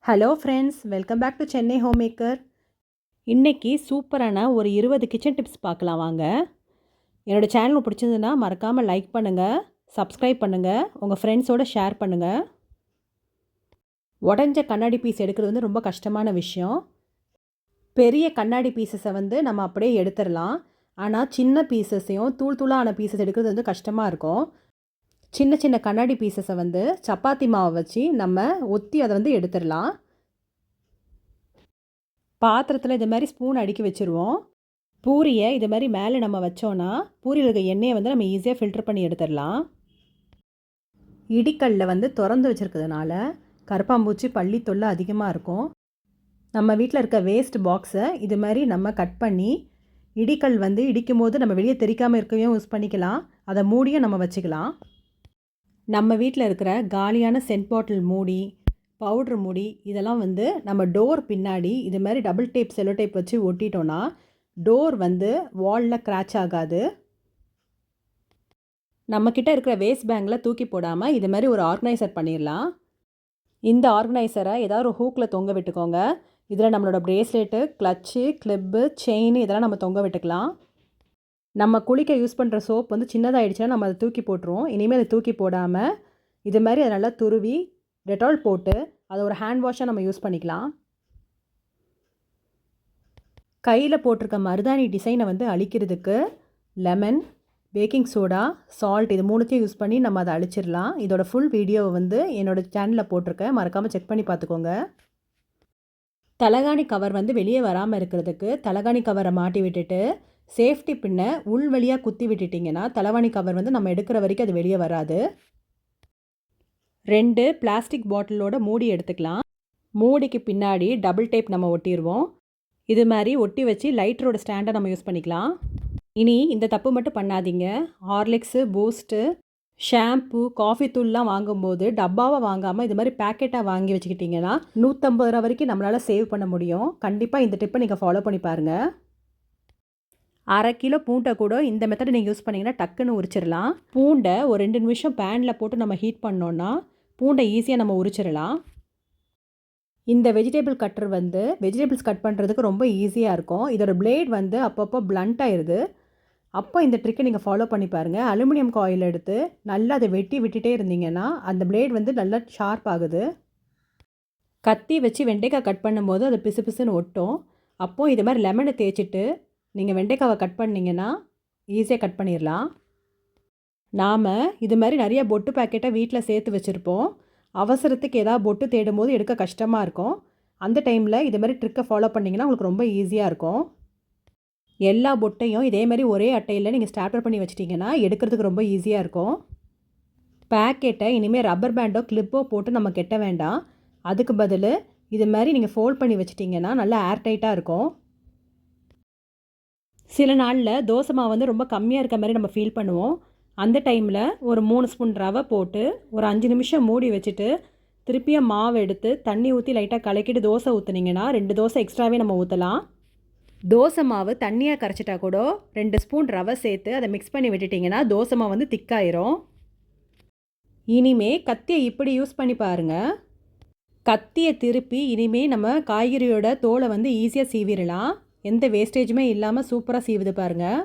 Hello friends, welcome back to Chennai home maker. இன்றைக்கி சூப்பரான ஒரு 20 கிச்சன் டிப்ஸ் பார்க்கலாம் வாங்க. என்னோடய சேனல் பிடிச்சிருந்துன்னா மறக்காமல் லைக் பண்ணுங்கள், சப்ஸ்கிரைப் பண்ணுங்கள், உங்கள் ஃப்ரெண்ட்ஸோடு ஷேர் பண்ணுங்கள். உடஞ்ச கண்ணாடி பீஸ் எடுக்கிறது வந்து ரொம்ப கஷ்டமான விஷயம். பெரிய கண்ணாடி பீசஸை வந்து நம்ம அப்படியே எடுத்துடலாம். ஆனால் சின்ன பீசஸையும் தூள் தூளான பீசஸ் எடுக்கிறது வந்து கஷ்டமாக இருக்கும். சின்ன சின்ன கண்ணாடி பீசஸை வந்து சப்பாத்தி மாவை வச்சு நம்ம ஒத்தி அதை வந்து எடுத்துடலாம். பாத்திரத்தில் இது மாதிரி ஸ்பூன் அடுக்கி வச்சுருவோம். பூரியை இது மாதிரி மேலே நம்ம வச்சோன்னா பூரியில் இருக்க எண்ணெயை வந்து நம்ம ஈஸியாக ஃபில்டர் பண்ணி எடுத்துடலாம். இடிக்கல்லில் வந்து திறந்து வச்சுருக்கிறதுனால கரப்பாம்பூச்சி பள்ளி தொல்லை அதிகமாக இருக்கும். நம்ம வீட்டில் இருக்க வேஸ்ட் பாக்ஸை இது மாதிரி நம்ம கட் பண்ணி இடிக்கல் வந்து இடிக்கும் போது நம்ம வெளியே தெரிக்காமல் இருக்கவும் யூஸ் பண்ணிக்கலாம். அதை மூடியும் நம்ம வச்சுக்கலாம். நம்ம வீட்டில் இருக்கிற காலியான சென்ட் பாட்டில் மூடி, பவுட்ரு மூடி இதெல்லாம் வந்து நம்ம டோர் பின்னாடி இது மாதிரி டபுள் டேப் செல்லோ டேப் வச்சு ஒட்டிட்டோன்னா டோர் வந்து வாலில் கிராச் ஆகாது. நம்மக்கிட்ட இருக்கிற வேஸ்ட் பேங்கில் தூக்கி போடாமல் இது மாதிரி ஒரு ஆர்கனைசர் பண்ணிடலாம். இந்த ஆர்கனைசரை ஏதாவது ஒரு ஹூக்கில் தொங்க விட்டுக்கோங்க. இதில் நம்மளோட ப்ரேஸ்லெட்டு, கிளச்சு, கிளிப்பு, செயின் இதெல்லாம் நம்ம தொங்க விட்டுக்கலாம். நம்ம குளிக்க யூஸ் பண்ணுற சோப் வந்து சின்னதாகிடுச்சுன்னா நம்ம அதை தூக்கி போட்டுருவோம். இனிமேல் அதை தூக்கி போடாமல் இது மாதிரி அதை நல்லா துருவி டெட்டால் போட்டு அதை ஒரு ஹேண்ட் வாஷாக நம்ம யூஸ் பண்ணிக்கலாம். கையில் போட்டிருக்க மருதாணி டிசைனை வந்து அழிக்கிறதுக்கு லெமன், பேக்கிங் சோடா, சால்ட் இது மூணுத்தையும் யூஸ் பண்ணி நம்ம அதை அழிச்சிடலாம். இதோட ஃபுல் வீடியோவை வந்து என்னோடய சேனலில் போட்டிருக்கேன், மறக்காமல் செக் பண்ணி பார்த்துக்கோங்க. தலகாணி கவர் வந்து வெளியே வராமல் இருக்கிறதுக்கு தலகாணி கவரை மாட்டி விட்டுட்டு சேஃப்டி பின்னை உள் வழியாக குத்தி விட்டுட்டிங்கன்னா தலைவாணி கவர் வந்து நம்ம எடுக்கிற வரைக்கும் அது வெளியே வராது. 2 பிளாஸ்டிக் பாட்டிலோட மூடி எடுத்துக்கலாம். மூடிக்கு பின்னாடி டபுள் டேப் நம்ம ஒட்டிடுவோம். இது மாதிரி ஒட்டி வச்சு லைட்டரோட ஸ்டாண்டை நம்ம யூஸ் பண்ணிக்கலாம். இனி இந்த தப்பு மட்டும் பண்ணாதீங்க. ஹார்லிக்ஸு, பூஸ்ட்டு, ஷாம்பு, காஃபி தூள்லாம் வாங்கும்போது டப்பாவை வாங்காமல் இது மாதிரி பேக்கெட்டாக வாங்கி வச்சுக்கிட்டிங்கன்னா 150 ரூபா வரைக்கும் நம்மளால் சேவ் பண்ண முடியும். கண்டிப்பாக இந்த டிப்பை நீங்கள் ஃபாலோ பண்ணி பாருங்கள். 1/2 கிலோ பூண்டை கூட இந்த மெத்தடை நீங்கள் யூஸ் பண்ணிங்கன்னா டக்குன்னு உரிச்சிடலாம். பூண்டை ஒரு 2 நிமிஷம் பேனில் போட்டு நம்ம ஹீட் பண்ணோன்னா பூண்டை ஈஸியாக நம்ம உரிச்சிடலாம். இந்த வெஜிடபிள் கட்டர் வந்து வெஜிடபிள்ஸ் கட் பண்ணுறதுக்கு ரொம்ப ஈஸியாக இருக்கும். இதோட பிளேட் வந்து அப்பப்போ பிளண்ட் ஆயிடுது. அப்போ இந்த ட்ரிக்கை நீங்கள் ஃபாலோ பண்ணி பாருங்கள். அலுமினியம் காயில் எடுத்து நல்லா அதை வெட்டி விட்டுட்டே இருந்தீங்கன்னா அந்த பிளேட் வந்து நல்லா ஷார்ப் ஆகுது. கத்தி வச்சு வெண்டைக்காய் கட் பண்ணும்போது அது பிசு பிசுன்னு ஒட்டும். அப்போது இது மாதிரி லெமனை தேய்ச்சிட்டு நீங்கள் வெண்டைக்காவை கட் பண்ணிங்கன்னா ஈஸியாக கட் பண்ணிடலாம். நாம் இது மாதிரி நிறைய பொட்டு பேக்கெட்டை வீட்டில் சேர்த்து வச்சுருப்போம். அவசரத்துக்கு ஏதாவது பொட்டு தேடும் போது எடுக்க கஷ்டமாக இருக்கும். அந்த டைமில் இது மாதிரி ட்ரிக்கை ஃபாலோ பண்ணிங்கன்னா உங்களுக்கு ரொம்ப ஈஸியாக இருக்கும். எல்லா பொட்டையும் இதே மாதிரி ஒரே அட்டையில் நீங்கள் ஸ்டாப்லர் பண்ணி வச்சிட்டிங்கன்னா எடுக்கிறதுக்கு ரொம்ப ஈஸியாக இருக்கும். பேக்கெட்டை இனிமேல் ரப்பர் பேண்டோ கிளிப்போ போட்டு நம்ம கெட்ட வேண்டாம். அதுக்கு பதில் இது மாதிரி நீங்கள் ஃபோல்ட் பண்ணி வச்சிட்டிங்கன்னா நல்லா ஏர் டைட்டாக இருக்கும். சில நாளில் தோசை மாவு வந்து ரொம்ப கம்மியாக இருக்க மாதிரி நம்ம ஃபீல் பண்ணுவோம். அந்த டைமில் ஒரு 3 ஸ்பூன் ரவை போட்டு ஒரு 5 நிமிஷம் மூடி வச்சுட்டு திருப்பியும் மாவு எடுத்து தண்ணி ஊற்றி லைட்டாக கலக்கிட்டு தோசை ஊற்றுனீங்கன்னா 2 தோசை எக்ஸ்ட்ராவே நம்ம ஊற்றலாம். தோசை மாவு தண்ணியாக கரைச்சிட்டா கூட 2 ஸ்பூன் ரவை சேர்த்து அதை மிக்ஸ் பண்ணி விட்டுட்டிங்கன்னா தோசை மாவு வந்து திக்காயிரும். இனிமே கத்தியை இப்படி யூஸ் பண்ணி பாருங்கள். கத்தியை திருப்பி இனிமே நம்ம காய்கறியோட தோலை வந்து ஈஸியாக சீவிடலாம். எந்த வேஸ்டேஜுமே இல்லாமல் சூப்பராக சீவுது பாருங்கள்.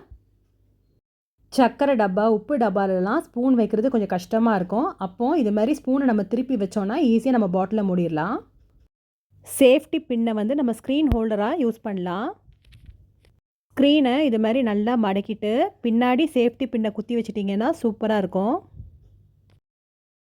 சர்க்கரை டப்பா, உப்பு டப்பாலெலாம் ஸ்பூன் வைக்கிறது கொஞ்சம் கஷ்டமாக இருக்கும். அப்போது இது மாதிரி ஸ்பூனை நம்ம திருப்பி வச்சோன்னா ஈஸியாக நம்ம பாட்டிலில் மூடிடலாம். சேஃப்டி பின்னை வந்து நம்ம ஸ்க்ரீன் ஹோல்டராக யூஸ் பண்ணலாம். ஸ்க்ரீனை இது மாதிரி நல்லா மடக்கிட்டு பின்னாடி சேஃப்டி பின்னை குத்தி வச்சிட்டிங்கன்னா சூப்பராக இருக்கும்.